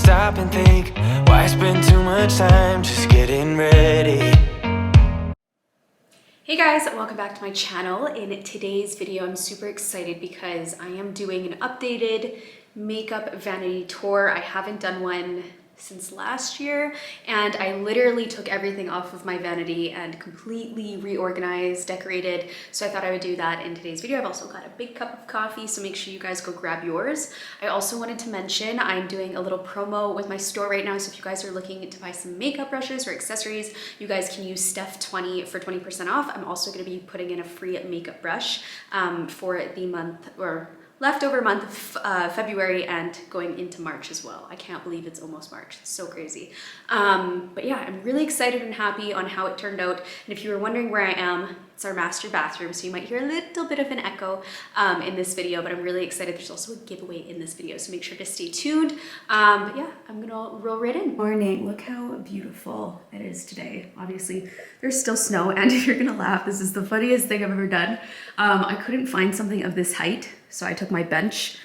stop and think, why spend too much time just getting ready? Hey guys, welcome back to my channel. In today's video, I'm super excited because I am doing an updated makeup vanity tour. I haven't done one since last year, and I literally took everything off of my vanity and completely reorganized, decorated. So I thought I would do that in today's video. I've also got a big cup of coffee, so make sure you guys go grab yours. I also wanted to mention I'm doing a little promo with my store right now. So if you guys are looking to buy some makeup brushes or accessories, you guys can use Steph20 for 20% off. I'm also going to be putting in a free makeup brush for the month or leftover month of February and going into March as well. I can't believe it's almost March. It's so crazy. But yeah, I'm really excited and happy on how it turned out. And if you were wondering where I am, it's our master bathroom, so you might hear a little bit of an echo in this video, but I'm really excited. There's also a giveaway in this video, so make sure to stay tuned. But yeah, I'm gonna roll right in. Morning, look how beautiful it is today. Obviously, there's still snow, and you're gonna laugh. This is the funniest thing I've ever done. I couldn't find something of this height, so I took my bench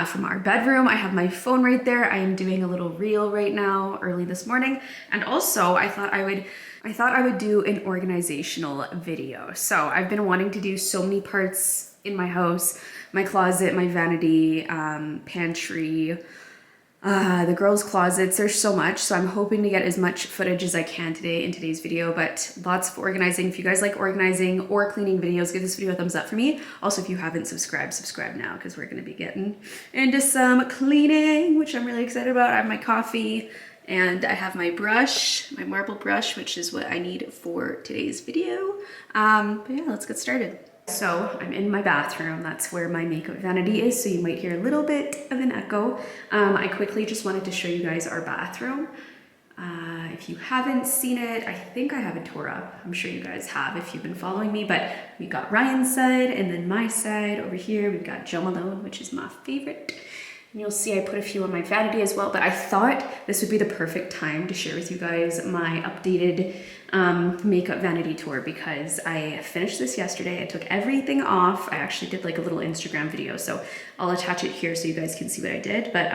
from our bedroom. I have my phone right there. I am doing a little reel right now, early this morning. And also I thought I would do an organizational video. So I've been wanting to do so many parts in my house, my closet, my vanity, pantry, the girls' closets. There's so much, so I'm hoping to get as much footage as I can today in today's video, but lots of organizing. If you guys like organizing or cleaning videos, give this video a thumbs up for me. Also, if you haven't subscribed, subscribe now, because we're going to be getting into some cleaning, which I'm really excited about. I have my coffee and I have my brush, my marble brush, which is what I need for today's video. But yeah, let's get started. So I'm in my bathroom. That's where my makeup vanity is, so you might hear a little bit of an echo. I quickly just wanted to show you guys our bathroom. If you haven't seen it, I think I have a tour up. I'm sure you guys have if you've been following me, but we got Ryan's side, and then my side over here, we've got Jo Malone, which is my favorite. And you'll see I put a few on my vanity as well, but I thought this would be the perfect time to share with you guys my updated makeup vanity tour, because I finished this yesterday. I took everything off. I actually did like a little Instagram video, so I'll attach it here so you guys can see what I did. But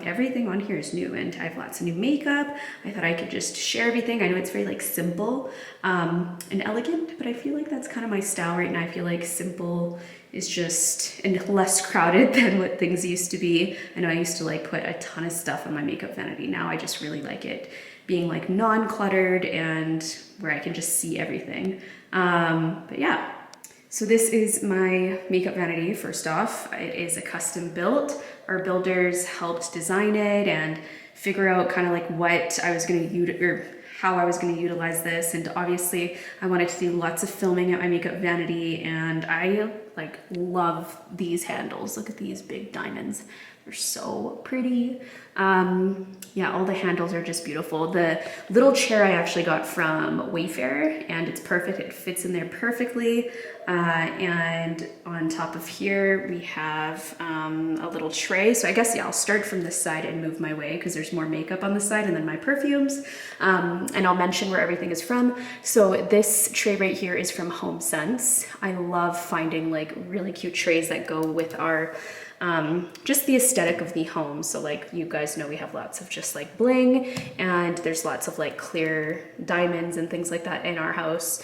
everything on here is new, and I have lots of new makeup. I thought I could just share everything. I know it's very like simple and elegant, but I feel like that's kind of my style right now. I feel like simple is just and less crowded than what things used to be. I know I used to like put a ton of stuff on my makeup vanity. Now I just really like it being like non-cluttered and where I can just see everything. But yeah, so this is my makeup vanity. First off, it is a custom built. Our builders helped design it and figure out kind of like what I was going to use, or how I was going to utilize this. And obviously I wanted to do lots of filming at my makeup vanity, and I like love these handles. Look at these big diamonds. They're so pretty. Yeah, all the handles are just beautiful. The little chair I actually got from Wayfair, and it's perfect. It fits in there perfectly. And on top of here, we have a little tray. So I guess, yeah, I'll start from this side and move my way, because there's more makeup on this side, and then my perfumes. And I'll mention where everything is from. So this tray right here is from HomeSense. I love finding like really cute trays that go with our just the aesthetic of the home. So like you guys know, we have lots of just like bling, and there's lots of like clear diamonds and things like that in our house.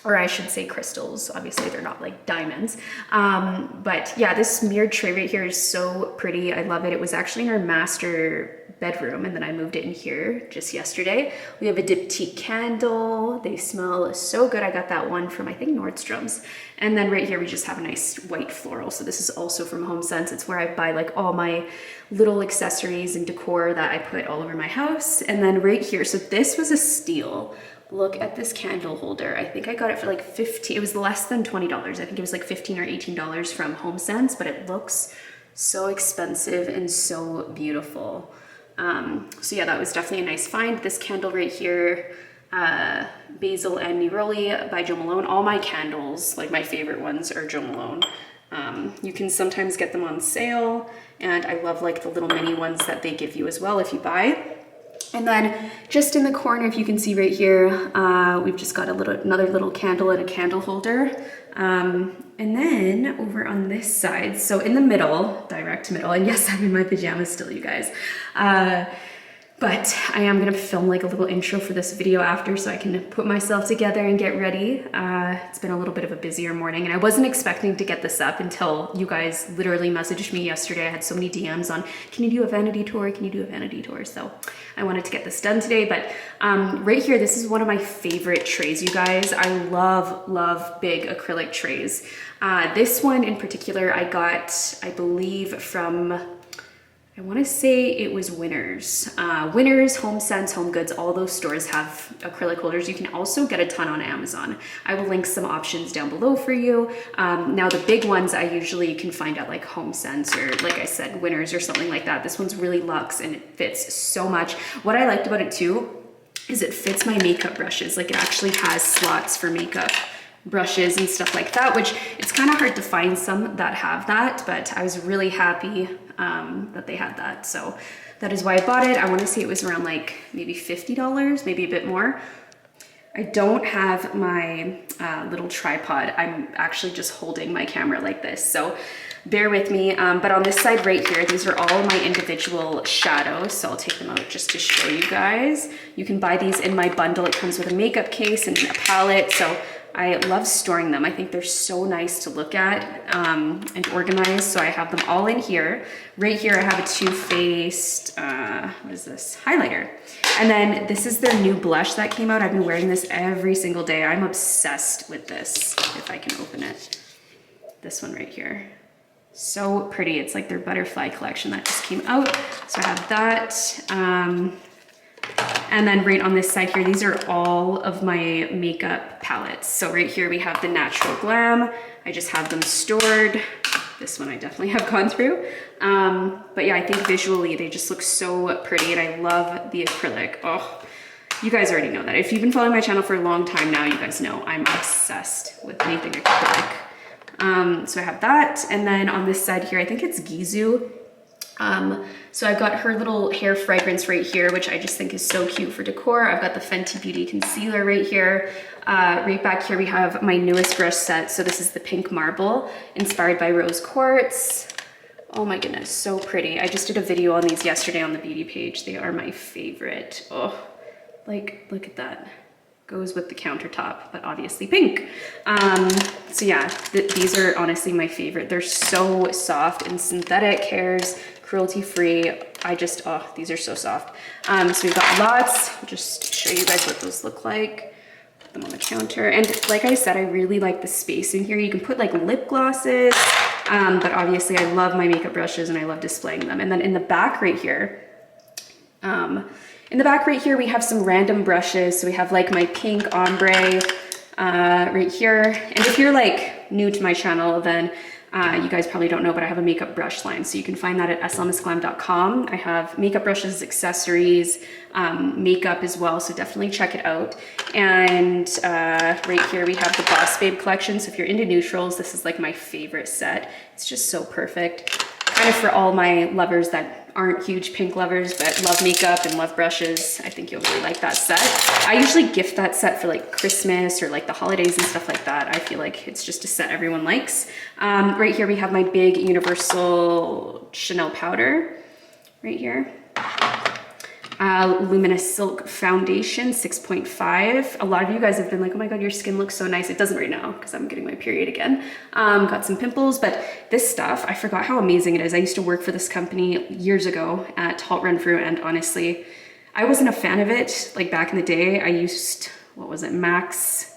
Or I should say crystals. Obviously they're not like diamonds. But yeah, this mirrored tray right here is so pretty. I love it. It was actually in our master bedroom, and then I moved it in here just yesterday. We have a diptyque candle. They smell so good. I got that one from, I think, Nordstrom's. And then right here we just have a nice white floral. So this is also from HomeSense. It's where I buy like all my little accessories and decor that I put all over my house. And then right here, so this was a steal. Look at this candle holder. I think I got it for like 15, it was less than $20. I think it was like $15 or $18 from HomeSense, but it looks so expensive and so beautiful. So yeah, that was definitely a nice find. This candle right here, Basil and Neroli by Jo Malone. All my candles, like my favorite ones, are Jo Malone. You can sometimes get them on sale, and I love like the little mini ones that they give you as well if you buy. And then just in the corner, if you can see right here, we've just got another little candle and a candle holder. And then over on this side, so in the middle, direct middle, and yes, I'm in my pajamas still, you guys. But I am gonna film like a little intro for this video after so I can put myself together and get ready. It's been a little bit of a busier morning and I wasn't expecting to get this up until you guys literally messaged me yesterday. I had so many DMs on, can you do a vanity tour? Can you do a vanity tour? So I wanted to get this done today, but right here, this is one of my favorite trays, you guys. I love big acrylic trays. This one in particular, I got, I believe from, I want to say it was Winners. Winners, Home Sense, Home Goods, all those stores have acrylic holders. You can also get a ton on Amazon. I will link some options down below for you. Now the big ones I usually can find at like Home Sense or like I said, Winners or something like that. This one's really luxe and it fits so much. What I liked about it too is it fits my makeup brushes. Like it actually has slots for makeup brushes and stuff like that, which it's kind of hard to find some that have that, but I was really happy that they had that. So that is why I bought it. I want to say it was around like maybe $50, maybe a bit more. I don't have my little tripod. I'm actually just holding my camera like this. So bear with me. But on this side right here, these are all my individual shadows. So I'll take them out just to show you guys. You can buy these in my bundle. It comes with a makeup case and a palette. So I love storing them. I think they're so nice to look at and organize. So I have them all in here. Right here, I have a Too Faced, what is this? Highlighter. And then this is their new blush that came out. I've been wearing this every single day. I'm obsessed with this, if I can open it. This one right here. So pretty. It's like their butterfly collection that just came out. So I have that. And then right on this side here, these are all of my makeup palettes. So right here we have the Natural Glam. I just have them stored. This one I definitely have gone through. But yeah, I think visually they just look so pretty and I love the acrylic. Oh, you guys already know that. If you've been following my channel for a long time now, you guys know I'm obsessed with anything acrylic. So I have that. And then on this side here, I think it's Gizu. So I've got her little hair fragrance right here, which I just think is so cute for decor. I've got the Fenty Beauty concealer right here. Right back here, we have my newest brush set. So this is the Pink Marble, inspired by Rose Quartz. Oh my goodness, so pretty. I just did a video on these yesterday on the beauty page. They are my favorite. Oh, like, look at that. Goes with the countertop, but obviously pink. So yeah, these are honestly my favorite. They're so soft and synthetic hairs, cruelty-free. Oh, these are so soft. So we've got lots. I'll just show you guys what those look like. Put them on the counter. And like I said, I really like the space in here. You can put like lip glosses, but obviously I love my makeup brushes and I love displaying them. And then in the back right here, we have some random brushes. So we have like my pink ombre right here. And if you're like new to my channel, then you guys probably don't know, but I have a makeup brush line. So you can find that at slmissglam.com. I have makeup brushes, accessories, makeup as well. So definitely check it out. And right here we have the Boss Babe collection. So if you're into neutrals, this is like my favorite set. It's just so perfect. Kind of for all my lovers that aren't huge pink lovers, but love makeup and love brushes. I think you'll really like that set. I usually gift that set for like Christmas or like the holidays and stuff like that. I feel like it's just a set everyone likes. Right here we have my big Universal Chanel powder right here. Luminous Silk Foundation 6.5. A lot of you guys have been like, oh my God, your skin looks so nice. It doesn't right now because I'm getting my period again. Got some pimples, but this stuff, I forgot how amazing it is. I used to work for this company years ago at Halt Renfrew, and honestly, I wasn't a fan of it. Like back in the day, I used, what was it? Max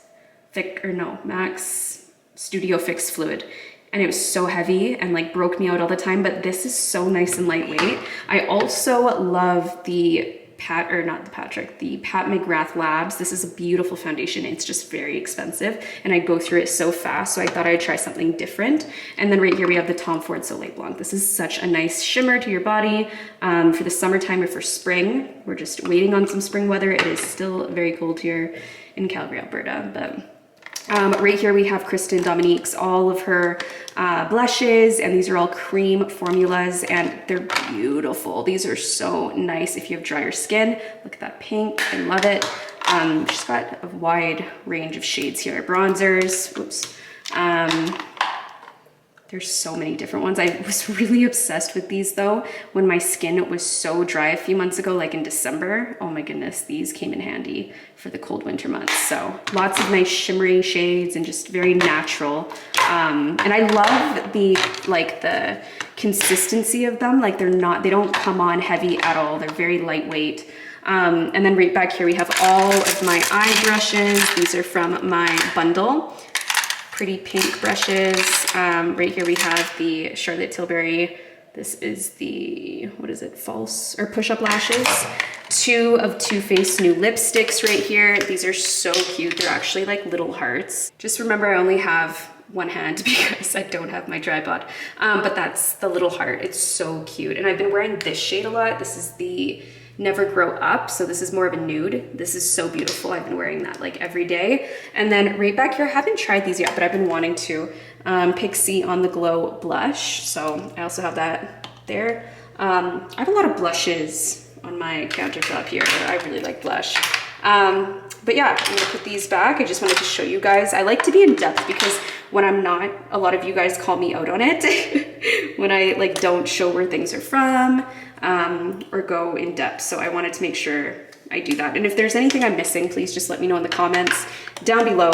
Studio Fix Fluid. And it was so heavy and like broke me out all the time, but this is so nice and lightweight. I also love the Pat McGrath Labs. This is a beautiful foundation. It's just very expensive and I go through it so fast. So I thought I'd try something different. And then right here we have the Tom Ford Soleil Blanc. This is such a nice shimmer to your body for the summertime or for spring. We're just waiting on some spring weather. It is still very cold here in Calgary, Alberta, but Right here we have Kristen Dominique's, all of her blushes, and these are all cream formulas, and they're beautiful. These are so nice if you have drier skin. Look at that pink, I love it. She's got a wide range of shades here. Bronzers, oops. There's so many different ones. I was really obsessed with these though when my skin was so dry a few months ago, like in December. Oh my goodness, these came in handy for the cold winter months. So lots of nice shimmery shades and just very natural. And I love the consistency of them. Like they don't come on heavy at all. They're very lightweight. And then right back here we have all of my eye brushes. These are from my bundle. Pretty pink brushes. Right here we have the Charlotte Tilbury. This is the, what is it, false or push-up lashes. 2 of Too Faced new lipsticks right here. These are so cute. They're actually like little hearts. Just remember I only have one hand because I don't have my tripod. But that's the little heart. It's so cute. And I've been wearing this shade a lot. This is the Never Grow Up, so this is more of a nude. This is so beautiful. I've been wearing that like every day. And then right back here, I haven't tried these yet, but I've been wanting to. Pixie On The Glow blush, so I also have that there. I have a lot of blushes on my countertop here. I really like blush. But yeah, I'm gonna put these back. I just wanted to show you guys. I like to be in depth because when I'm not, a lot of you guys call me out on it when I like don't show where things are from. Or go in depth. So I wanted to make sure I do that. And if there's anything I'm missing, please just let me know in the comments down below.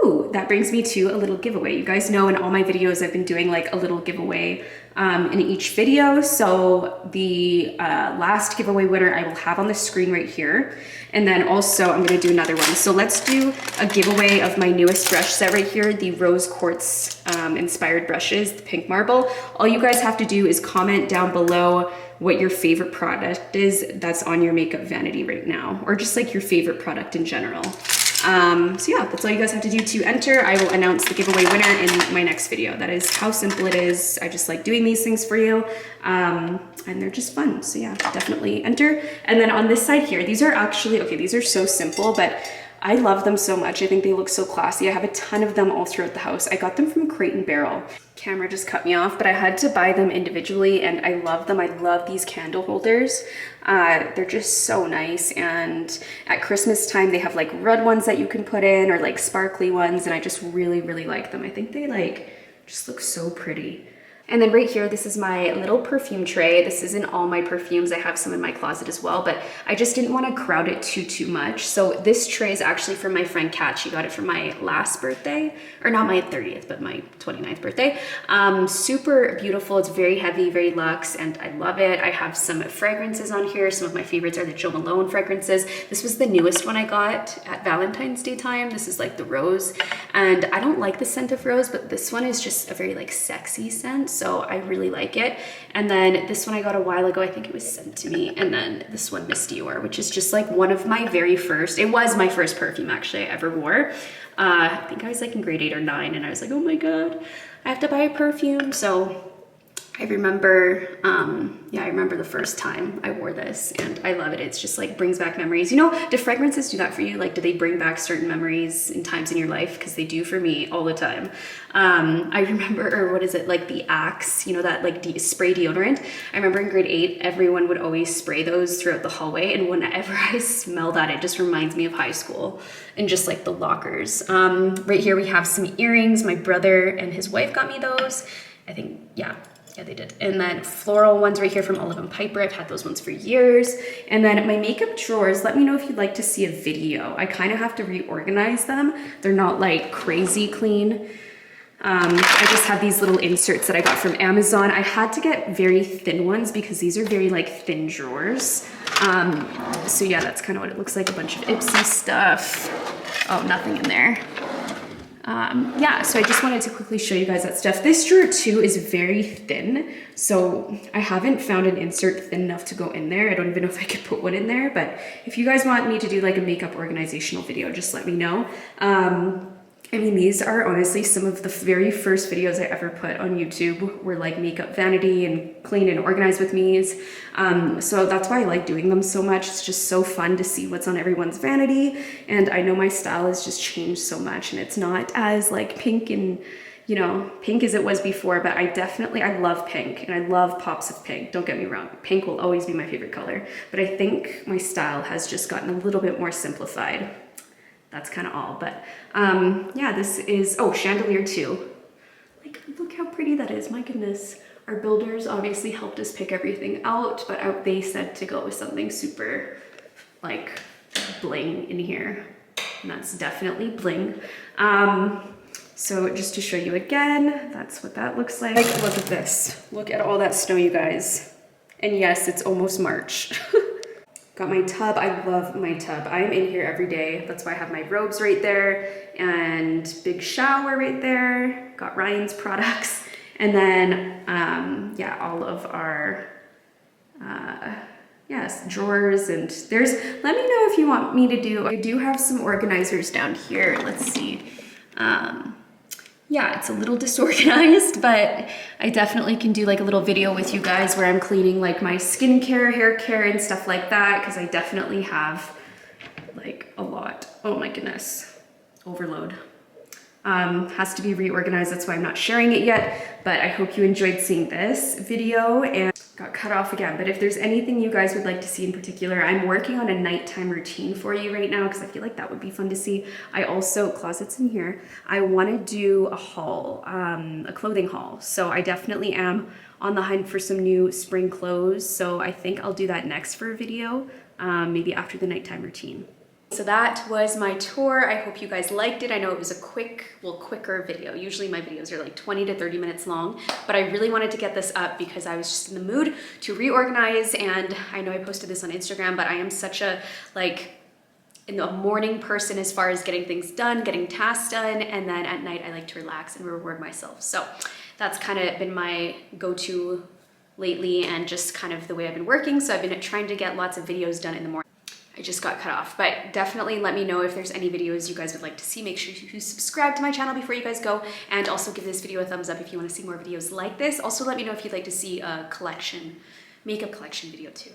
Ooh, that brings me to a little giveaway. You guys know in all my videos, I've been doing like a little giveaway in each video. So the last giveaway winner I will have on the screen right here. And then also I'm gonna do another one. So let's do a giveaway of my newest brush set right here, the Rose Quartz inspired brushes, the pink marble. All you guys have to do is comment down below what your favorite product is that's on your makeup vanity right now, or just like your favorite product in general. So yeah, that's all you guys have to do to enter. I will announce the giveaway winner in my next video. That is how simple it is. I just like doing these things for you. And they're just fun. So yeah, definitely enter. And then on this side here, these are actually, okay, these are so simple, but I love them so much. I think they look so classy. I have a ton of them all throughout the house. I got them from Crate & Barrel. Camera just cut me off, but I had to buy them individually and I love them. I love these candle holders. They're just so nice. And at Christmas time, they have like red ones that you can put in or like sparkly ones. And I just really, really like them. I think they like just look so pretty. And then right here, this is my little perfume tray. This isn't all my perfumes. I have some in my closet as well, but I just didn't want to crowd it too much. So this tray is actually from my friend Kat. She got it for my last birthday, or not my 30th, but my 29th birthday. Super beautiful. It's very heavy, very luxe, and I love it. I have some fragrances on here. Some of my favorites are the Jo Malone fragrances. This was the newest one I got at Valentine's Day time. This is like the rose, and I don't like the scent of rose, but this one is just a very like sexy scent. So I really like it. And then this one I got a while ago. I think it was sent to me. And then this one, Miss Dior, which is just like one of my very first, it was my first perfume actually I ever wore. I think I was like in grade 8 or 9 and I was like, oh my God, I have to buy a perfume. So I remember, I remember the first time I wore this and I love it. It's just like brings back memories. You know, do fragrances do that for you? Like, do they bring back certain memories and times in your life? Because they do for me all the time. I remember, or what is it? Like the Axe, you know, that like spray deodorant. I remember in grade 8, everyone would always spray those throughout the hallway. And whenever I smell that, it just reminds me of high school and just like the lockers. Right here, we have some earrings. My brother and his wife got me those. I think, yeah, they did. And then floral ones right here from Olive & Piper. I've had those ones for years. And then my makeup drawers, let me know if you'd like to see a video. I kind of have to reorganize them. They're not like crazy clean. I just have these little inserts that I got from Amazon. I had to get very thin ones because these are very like thin drawers. So yeah, that's kind of what it looks like. A bunch of Ipsy stuff. Oh, nothing in there. Yeah, so I just wanted to quickly show you guys that stuff. This drawer too is very thin, so I haven't found an insert thin enough to go in there. I don't even know if I could put one in there, but if you guys want me to do like a makeup organizational video, just let me know. I mean, these are honestly some of the very first videos I ever put on YouTube were like makeup vanity and clean and organized with me's. So that's why I like doing them so much. It's just so fun to see what's on everyone's vanity. And I know my style has just changed so much and it's not as like pink and, you know, pink as it was before, but I love pink and I love pops of pink. Don't get me wrong. Pink will always be my favorite color, but I think my style has just gotten a little bit more simplified. That's kind of all, but yeah, this is, oh, chandelier too. Like, look how pretty that is, my goodness. Our builders obviously helped us pick everything out, but they said to go with something super like bling in here, and that's definitely bling. So just to show you again, that's what that looks like. Look at this, look at all that snow, you guys. And yes, it's almost March. Got my tub, I love my tub. I'm in here every day. That's why I have my robes right there and big shower right there. Got Ryan's products. And then, yeah, all of our, yes, drawers and let me know if you want me to do, I do have some organizers down here. Let's see. Yeah, it's a little disorganized, but I definitely can do like a little video with you guys where I'm cleaning like my skincare, hair care, and stuff like that, because I definitely have like a lot. Oh my goodness, overload. Has to be reorganized, that's why I'm not sharing it yet, but I hope you enjoyed seeing this video and got cut off again. But if there's anything you guys would like to see in particular, I'm working on a nighttime routine for you right now because I feel like that would be fun to see. I also, closets in here, I want to do a haul, a clothing haul. So I definitely am on the hunt for some new spring clothes. So I think I'll do that next for a video, maybe after the nighttime routine. So that was my tour. I hope you guys liked it. I know it was a quicker video. Usually my videos are like 20 to 30 minutes long, but I really wanted to get this up because I was just in the mood to reorganize. And I know I posted this on Instagram, but I am such a in the morning person as far as getting things done, getting tasks done. And then at night I like to relax and reward myself. So that's kind of been my go-to lately and just kind of the way I've been working. So I've been trying to get lots of videos done in the morning. I just got cut off, but definitely let me know if there's any videos you guys would like to see. Make sure you subscribe to my channel before you guys go, and also give this video a thumbs up if you want to see more videos like this. Also let me know if you'd like to see a makeup collection video too.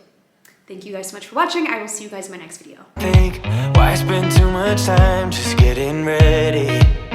Thank you guys so much for watching. I will see you guys in my next video. Think why spend too much time just getting ready?